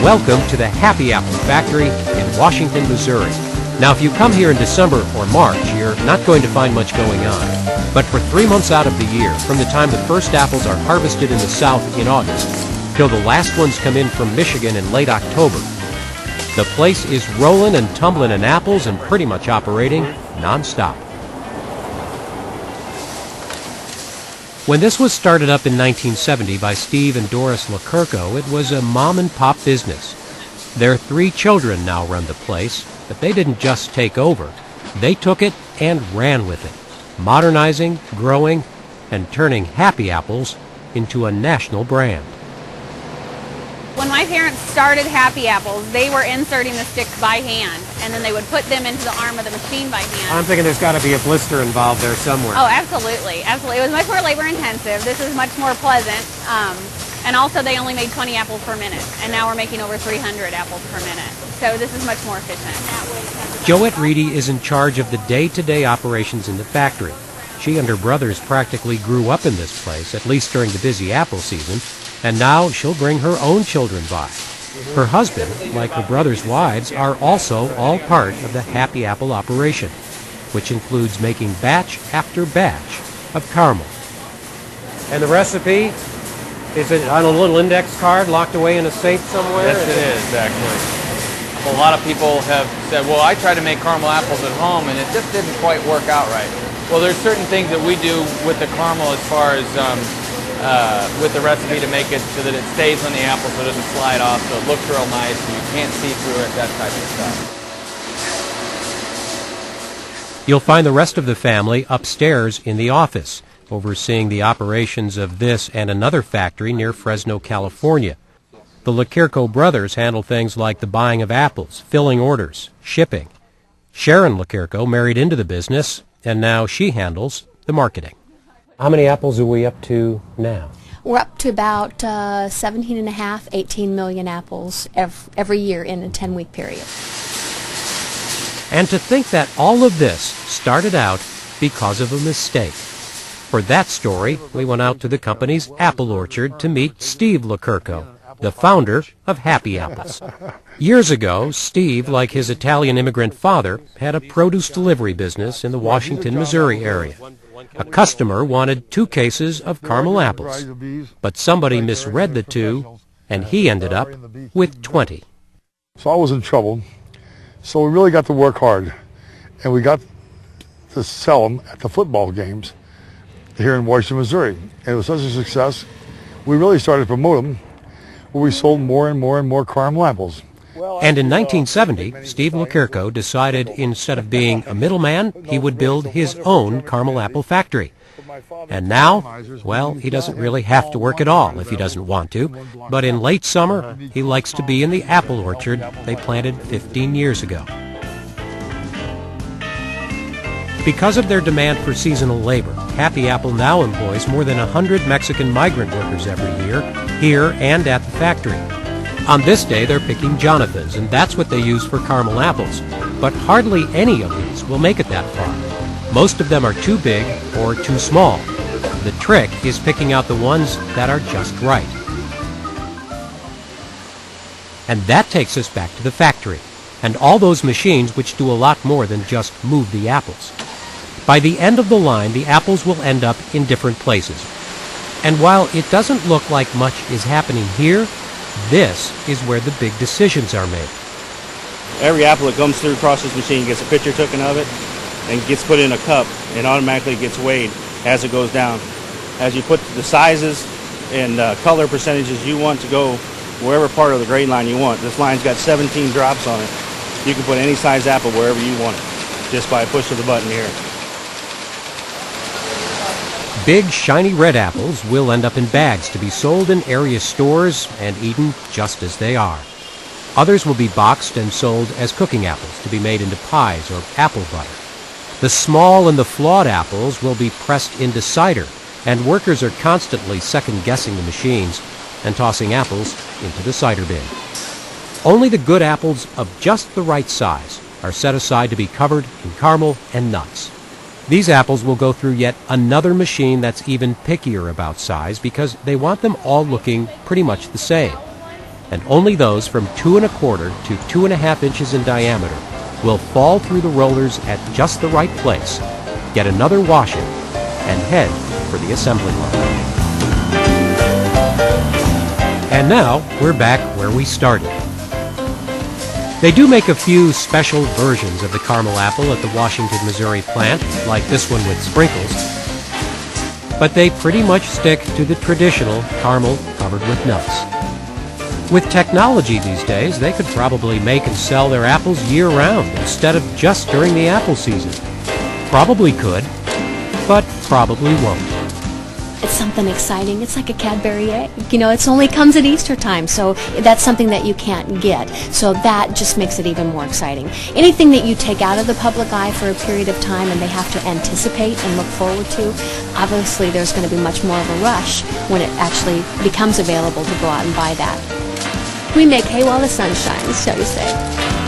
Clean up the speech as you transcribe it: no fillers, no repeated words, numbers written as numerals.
welcome to the Happy Apple Factory in Washington, Missouri. Now, if you come here in December or March, you're not going to find much going on. But for 3 months out of the year, from the time the first apples are harvested in the South in August, till the last ones come in from Michigan in late October, the place is rolling and tumbling in apples and pretty much operating non-stop. When this was started up in 1970 by Steve and Doris LaCurco, it was a mom-and-pop business. Their 3 children now run the place, but they didn't just take over. They took it and ran with it, modernizing, growing, and turning Happy Apples into a national brand. When my parents started Happy Apples, they were inserting the sticks by hand, and then they would put them into the arm of the machine by hand. I'm thinking there's got to be a blister involved there somewhere. Oh, absolutely. Absolutely. It was much more labor intensive. This is much more pleasant. And also they only made 20 apples per minute, and now we're making over 300 apples per minute. So this is much more efficient. Joette Reedy is in charge of the day-to-day operations in the factory. She and her brothers practically grew up in this place, at least during the busy apple season, and now she'll bring her own children by. Her husband, like her brother's wives, are also all part of the Happy Apple operation, which includes making batch after batch of caramel. And the recipe? Is it on a little index card locked away in a safe somewhere? Yes, it is, actually. A lot of people have said, well, I tried to make caramel apples at home and it just didn't quite work out right. Well, there's certain things that we do with the caramel as far as with the recipe to make it so that it stays on the apple so it doesn't slide off, so it looks real nice and you can't see through it, that type of stuff. You'll find the rest of the family upstairs in the office, overseeing the operations of this and another factory near Fresno, California. The LaCurco brothers handle things like the buying of apples, filling orders, shipping. Sharon LaCurco married into the business, and now she handles the marketing. How many apples are we up to now? We're up to about 17 and a half, 18 million apples every year in a 10-week period. And to think that all of this started out because of a mistake. For that story, we went out to the company's apple orchard to meet Steve LaCurco, the founder of Happy Apples. Years ago, Steve, like his Italian immigrant father, had a produce delivery business in the Washington, Missouri area. A customer wanted 2 cases of caramel apples, but somebody misread the 2, and he ended up with 20. So I was in trouble, so we really got to work hard, and we got to sell them at the football games here in Washington, Missouri. And it was such a success, we really started to promote them, where we sold more and more and more caramel apples. And in 1970, Steve LaCurco decided instead of being a middleman, he would build his own caramel apple factory. And now, well, he doesn't really have to work at all if he doesn't want to. But in late summer, he likes to be in the apple orchard they planted 15 years ago. Because of their demand for seasonal labor, Happy Apple now employs more than 100 Mexican migrant workers every year, here and at the factory. On this day, they're picking Jonathan's, and that's what they use for caramel apples. But hardly any of these will make it that far. Most of them are too big or too small. The trick is picking out the ones that are just right. And that takes us back to the factory, and all those machines which do a lot more than just move the apples. By the end of the line, the apples will end up in different places. And while it doesn't look like much is happening here, this is where the big decisions are made. Every apple that comes through across this machine gets a picture taken of it and gets put in a cup and automatically gets weighed as it goes down. As you put the sizes and color percentages you want to go wherever part of the grade line you want. This line's got 17 drops on it. You can put any size apple wherever you want it just by a push of the button here. Big, shiny red apples will end up in bags to be sold in area stores and eaten just as they are. Others will be boxed and sold as cooking apples to be made into pies or apple butter. The small and the flawed apples will be pressed into cider, and workers are constantly second-guessing the machines and tossing apples into the cider bin. Only the good apples of just the right size are set aside to be covered in caramel and nuts. These apples will go through yet another machine that's even pickier about size because they want them all looking pretty much the same. and only those from 2 1/4 to 2 1/2 inches in diameter will fall through the rollers at just the right place, get another washing, and head for the assembly line. And now we're back where we started. They do make a few special versions of the caramel apple at the Washington, Missouri plant, like this one with sprinkles, but they pretty much stick to the traditional caramel covered with nuts. With technology these days, they could probably make and sell their apples year-round instead of just during the apple season. Probably could, but probably won't. It's something exciting. It's like a Cadbury egg. You know, it only comes at Easter time, so that's something that you can't get. So that just makes it even more exciting. Anything that you take out of the public eye for a period of time and they have to anticipate and look forward to, obviously there's going to be much more of a rush when it actually becomes available to go out and buy that. We make hay while the sun shines, shall we say.